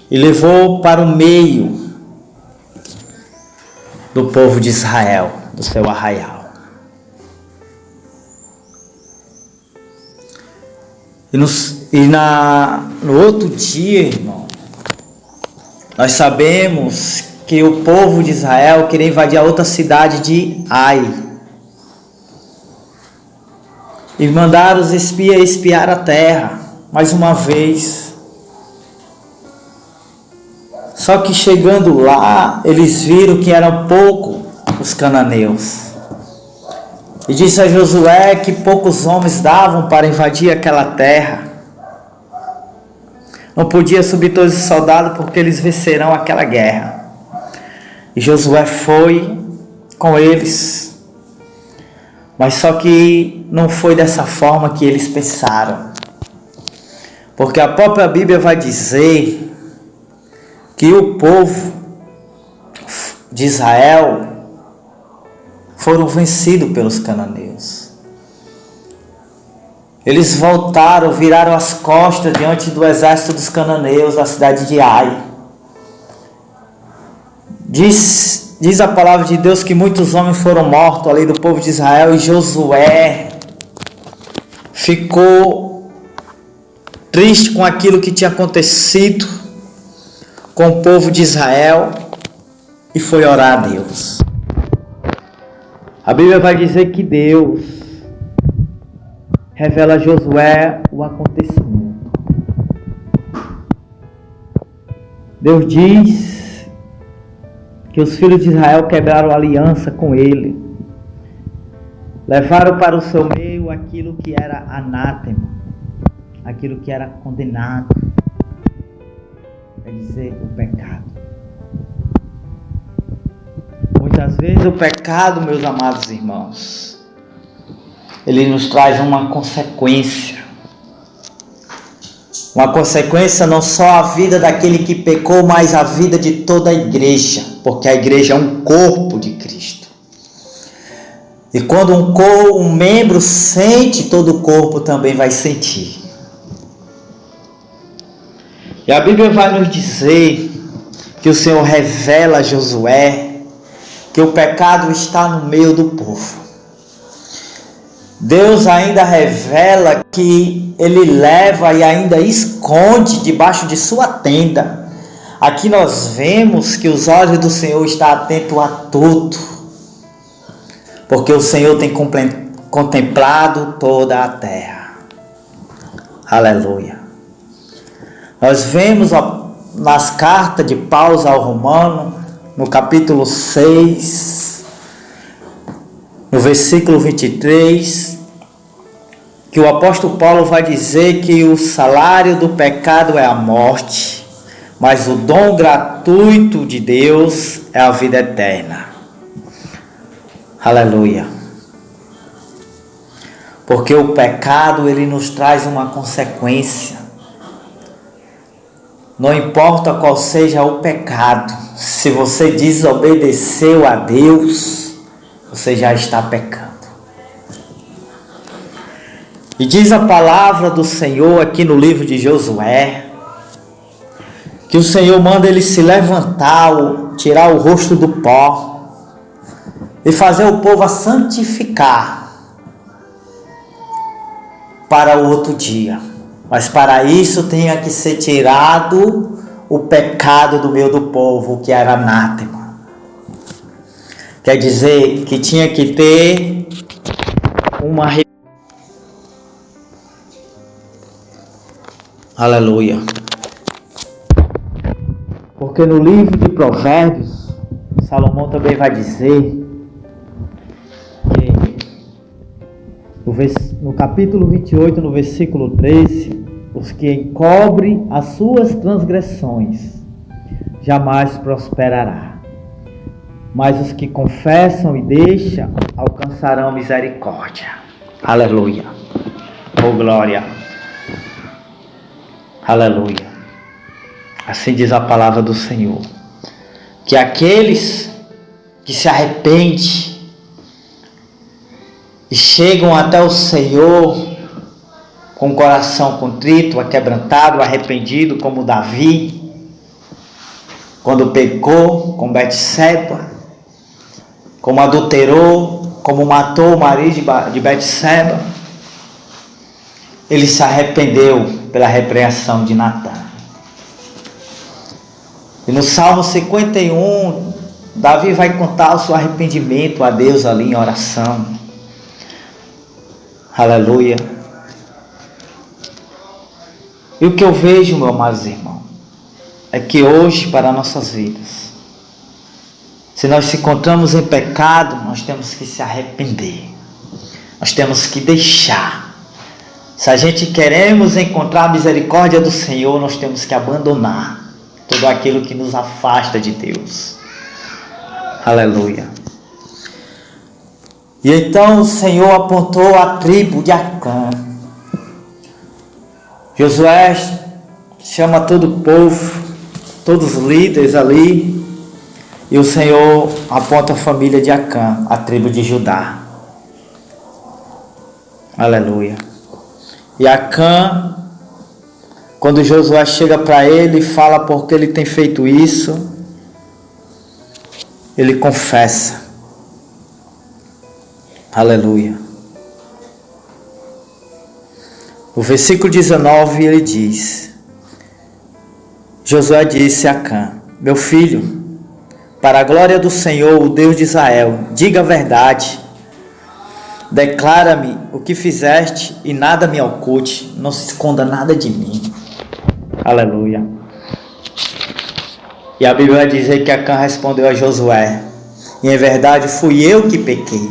e levou para o meio do povo de Israel, do seu arraial. No outro dia, irmão, nós sabemos que o povo de Israel queria invadir a outra cidade de Ai. E mandaram os espias espiar a terra, mais uma vez. Só que chegando lá, eles viram que eram poucos os cananeus. E disse a Josué que poucos homens davam para invadir aquela terra. Não podia subir todos os soldados porque eles vencerão aquela guerra. E Josué foi com eles. Mas só que não foi dessa forma que eles pensaram. Porque a própria Bíblia vai dizer que o povo de Israel foram vencidos pelos cananeus. Eles voltaram, viraram as costas diante do exército dos cananeus da cidade de Ai. Diz a palavra de Deus que muitos homens foram mortos ali do povo de Israel, e Josué ficou triste com aquilo que tinha acontecido com o povo de Israel e foi orar a Deus. A Bíblia vai dizer que Deus revela a Josué o acontecimento. Deus diz que os filhos de Israel quebraram aliança com ele, levaram para o seu meio aquilo que era anátema, aquilo que era condenado, quer dizer, o pecado. Muitas vezes o pecado, meus amados irmãos, ele nos traz uma consequência. Uma consequência não só a vida daquele que pecou, mas a vida de toda a igreja, porque a igreja é um corpo de Cristo. E quando um membro sente, todo o corpo também vai sentir. E a Bíblia vai nos dizer que o Senhor revela a Josué que o pecado está no meio do povo. Deus ainda revela que Ele leva e ainda esconde debaixo de sua tenda. Aqui nós vemos que os olhos do Senhor estão atentos a tudo, porque o Senhor tem contemplado toda a terra. Aleluia. Nós vemos nas cartas de Paulo ao Romano, no capítulo 6, no versículo 23, que o apóstolo Paulo vai dizer que o salário do pecado é a morte, mas o dom gratuito de Deus é a vida eterna. Aleluia. Porque o pecado, ele nos traz uma consequência. Não importa qual seja o pecado, se você desobedeceu a Deus, você já está pecando. E diz a palavra do Senhor aqui no livro de Josué, que o Senhor manda ele se levantar, tirar o rosto do pó e fazer o povo a santificar para o outro dia. Mas para isso tinha que ser tirado o pecado do meio do povo, que era anátema. Quer dizer que tinha que ter uma... Aleluia. Porque no livro de Provérbios, Salomão também vai dizer que no capítulo 28, no versículo 13, os que encobrem as suas transgressões jamais prosperará, mas os que confessam e deixam alcançarão misericórdia. Aleluia. Oh glória. Aleluia. Assim diz a palavra do Senhor, que aqueles que se arrependem e chegam até o Senhor com o coração contrito, aquebrantado, arrependido, como Davi, quando pecou com Betseba, como adulterou, como matou o marido de Betseba, ele se arrependeu pela repreensão de Natã. E no Salmo 51, Davi vai contar o seu arrependimento a Deus ali em oração. Aleluia. E o que eu vejo, meus amados irmãos, é que hoje, para nossas vidas, se nós se encontramos em pecado, nós temos que se arrepender. Nós temos que deixar. Se a gente queremos encontrar a misericórdia do Senhor, nós temos que abandonar tudo aquilo que nos afasta de Deus. Aleluia. E então o Senhor apontou a tribo de Acã. Josué chama todo o povo, todos os líderes ali, e o Senhor aponta a família de Acã, a tribo de Judá. Aleluia. E Acã, quando Josué chega para ele e fala por que ele tem feito isso, ele confessa. Aleluia. No versículo 19 ele diz: Josué disse a Acã: meu filho, para a glória do Senhor, o Deus de Israel, diga a verdade. Declara-me o que fizeste e nada me oculte, não se esconda nada de mim. Aleluia. E a Bíblia vai dizer que Acã respondeu a Josué: e em verdade fui eu que pequei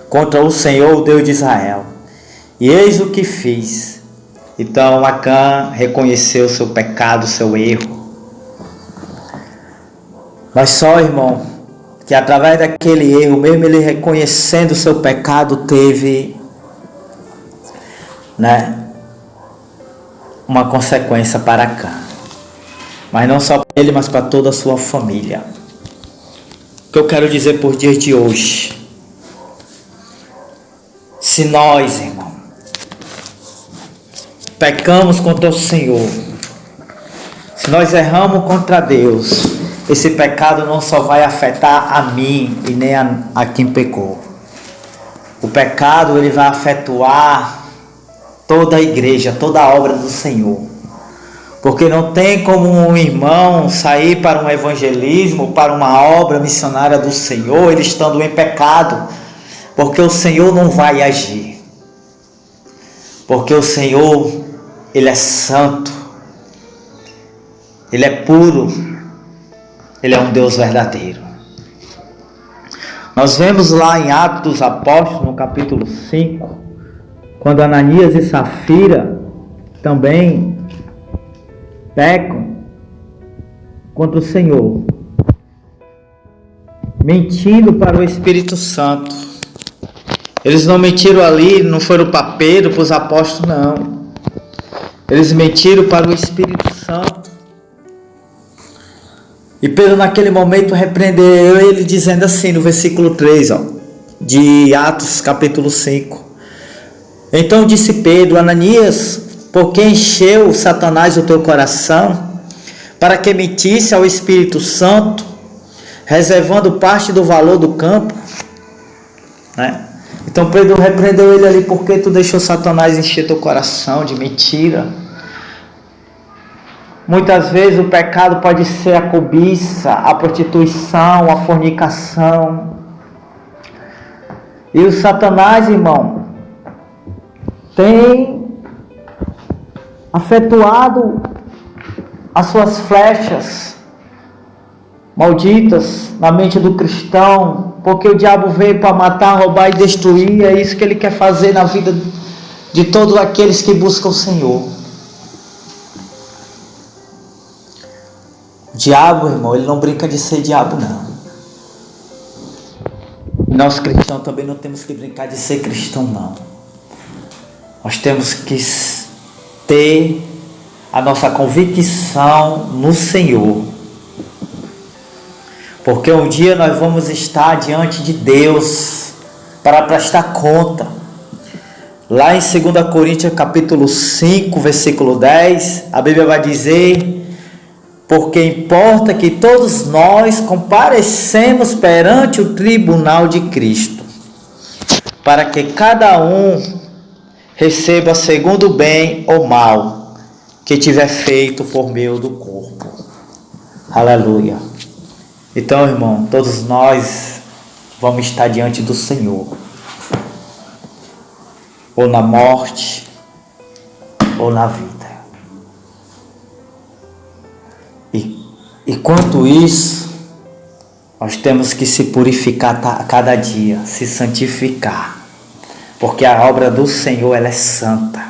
contra o Senhor, o Deus de Israel, e eis o que fiz. Então Acã reconheceu seu pecado, seu erro. Mas só, irmão, que através daquele erro, mesmo ele reconhecendo o seu pecado, teve, uma consequência para Acã. Mas não só para ele, mas para toda a sua família. O que eu quero dizer por dias de hoje: se nós, irmão, pecamos contra o Senhor, se nós erramos contra Deus, esse pecado não só vai afetar a mim e nem a quem pecou. O pecado, ele vai afetar toda a igreja, toda a obra do Senhor. Porque não tem como um irmão sair para um evangelismo, para uma obra missionária do Senhor, ele estando em pecado. Porque o Senhor não vai agir. Porque o Senhor, ele é santo. Ele é puro. Ele é um Deus verdadeiro. Nós vemos lá em Atos dos Apóstolos, no capítulo 5, quando Ananias e Safira também pecam contra o Senhor, mentindo para o Espírito Santo. Eles não mentiram ali, não foram para Pedro, para os apóstolos, não. Eles mentiram para o Espírito Santo. E Pedro naquele momento repreendeu ele, dizendo assim no versículo 3, de Atos capítulo 5: Então disse Pedro: Ananias, por que encheu Satanás o teu coração, para que mentisse ao Espírito Santo, reservando parte do valor do campo? Né? Então Pedro repreendeu ele ali: por que tu deixou Satanás encher teu coração de mentira? Muitas vezes o pecado pode ser a cobiça, a prostituição, a fornicação. E o Satanás, irmão, tem afetuado as suas flechas malditas na mente do cristão, porque o diabo veio para matar, roubar e destruir. É isso que ele quer fazer na vida de todos aqueles que buscam o Senhor. O diabo, irmão, ele não brinca de ser diabo, não. Nós cristãos também não temos que brincar de ser cristão, não. Nós temos que ter a nossa convicção no Senhor. Porque um dia nós vamos estar diante de Deus para prestar conta. Lá em 2 Coríntios capítulo 5, versículo 10, a Bíblia vai dizer: porque importa que todos nós comparecemos perante o tribunal de Cristo, para que cada um receba segundo o bem ou mal que tiver feito por meio do corpo. Aleluia. Então, irmão, todos nós vamos estar diante do Senhor, ou na morte, ou na vida. E quanto isso, nós temos que se purificar a cada dia, se santificar, porque a obra do Senhor, ela é santa.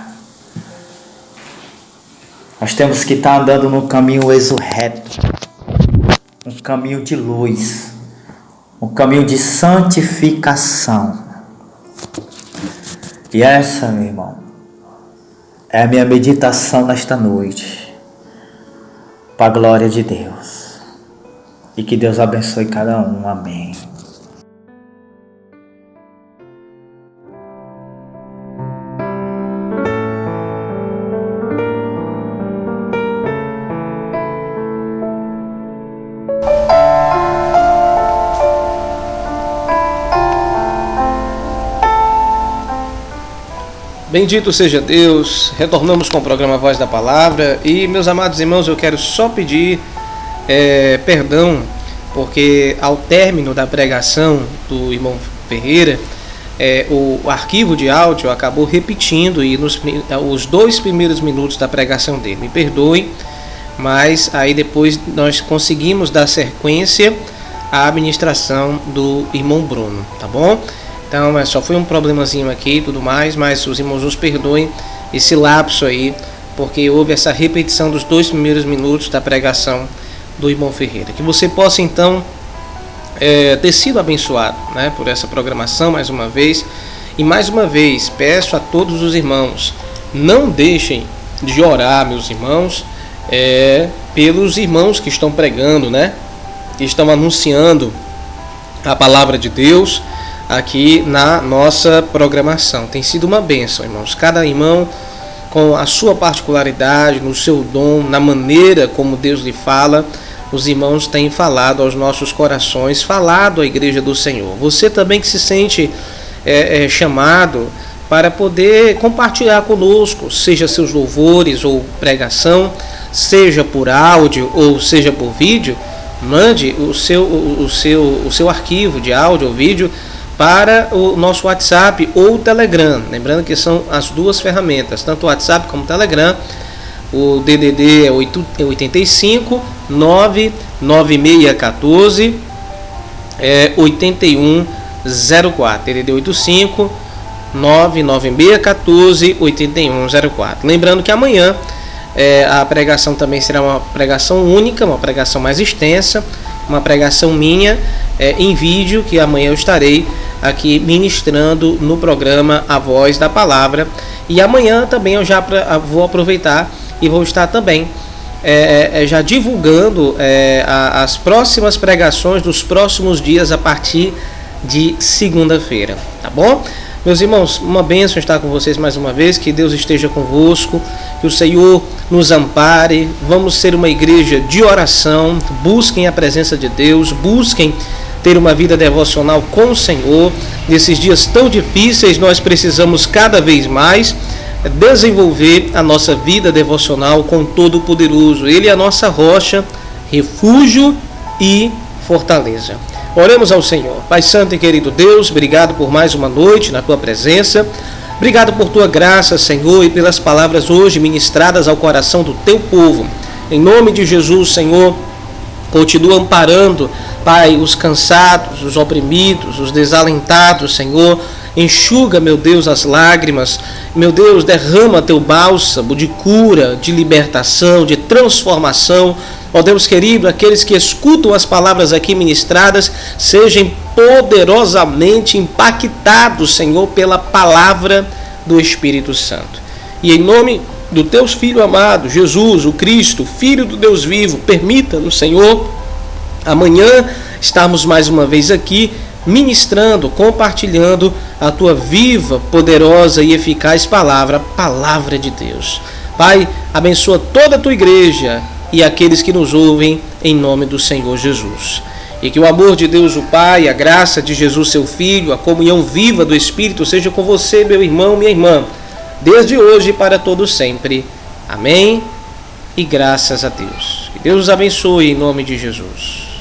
Nós temos que estar andando num caminho reto, um caminho de luz, um caminho de santificação. E essa, meu irmão, é a minha meditação nesta noite, para a glória de Deus. E que Deus abençoe cada um. Amém. Bendito seja Deus. Retornamos com o programa Voz da Palavra. E, meus amados irmãos, eu quero só pedir perdão, porque ao término da pregação do irmão Ferreira, o arquivo de áudio acabou repetindo e os 2 primeiros minutos da pregação dele. Me perdoem, mas aí depois nós conseguimos dar sequência à administração do irmão Bruno, tá bom? Então só foi um problemazinho aqui e tudo mais, mas os irmãos nos perdoem esse lapso aí, porque houve essa repetição dos 2 primeiros minutos da pregação do irmão Ferreira. Que você possa então ter sido abençoado, né, por essa programação mais uma vez. E mais uma vez peço a todos os irmãos, não deixem de orar, meus irmãos, pelos irmãos que estão pregando, né, que estão anunciando a palavra de Deus aqui na nossa programação. Tem sido uma bênção, irmãos. Cada irmão com a sua particularidade, no seu dom, na maneira como Deus lhe fala. Os irmãos têm falado aos nossos corações, falado à igreja do Senhor. Você também que se sente chamado para poder compartilhar conosco, seja seus louvores ou pregação, seja por áudio ou seja por vídeo, mande o seu arquivo de áudio ou vídeo para o nosso WhatsApp ou Telegram. Lembrando que são as 2 ferramentas, tanto o WhatsApp como o Telegram. O DDD é 85 99614 8104. DDD 85 99614 8104. Lembrando que amanhã a pregação também será uma pregação única, uma pregação mais extensa, uma pregação minha em vídeo, que amanhã eu estarei aqui ministrando no programa A Voz da Palavra. E amanhã também eu já vou aproveitar e vou estar também já divulgando as próximas pregações dos próximos dias a partir de segunda-feira, tá bom? Meus irmãos, uma bênção estar com vocês mais uma vez, que Deus esteja convosco, que o Senhor nos ampare. Vamos ser uma igreja de oração, busquem a presença de Deus, busquem ter uma vida devocional com o Senhor. Nesses dias tão difíceis, nós precisamos cada vez mais desenvolver a nossa vida devocional com o Todo-Poderoso. Ele é a nossa rocha, refúgio e fortaleza. Oremos ao Senhor. Pai Santo e querido Deus, obrigado por mais uma noite na Tua presença. Obrigado por Tua graça, Senhor, e pelas palavras hoje ministradas ao coração do Teu povo. Em nome de Jesus, Senhor, continua amparando, Pai, os cansados, os oprimidos, os desalentados, Senhor. Enxuga, meu Deus, as lágrimas. Meu Deus, derrama Teu bálsamo de cura, de libertação, de transformação. Ó Deus querido, aqueles que escutam as palavras aqui ministradas, sejam poderosamente impactados, Senhor, pela palavra do Espírito Santo. E em nome do Teu Filho amado, Jesus, o Cristo, Filho do Deus vivo, permita-nos, Senhor, amanhã estarmos mais uma vez aqui, ministrando, compartilhando a Tua viva, poderosa e eficaz palavra, palavra de Deus. Pai, abençoa toda a Tua igreja e aqueles que nos ouvem, em nome do Senhor Jesus. E que o amor de Deus o Pai, a graça de Jesus seu Filho, a comunhão viva do Espírito seja com você, meu irmão, minha irmã, desde hoje e para todo sempre. Amém e graças a Deus. Que Deus os abençoe em nome de Jesus.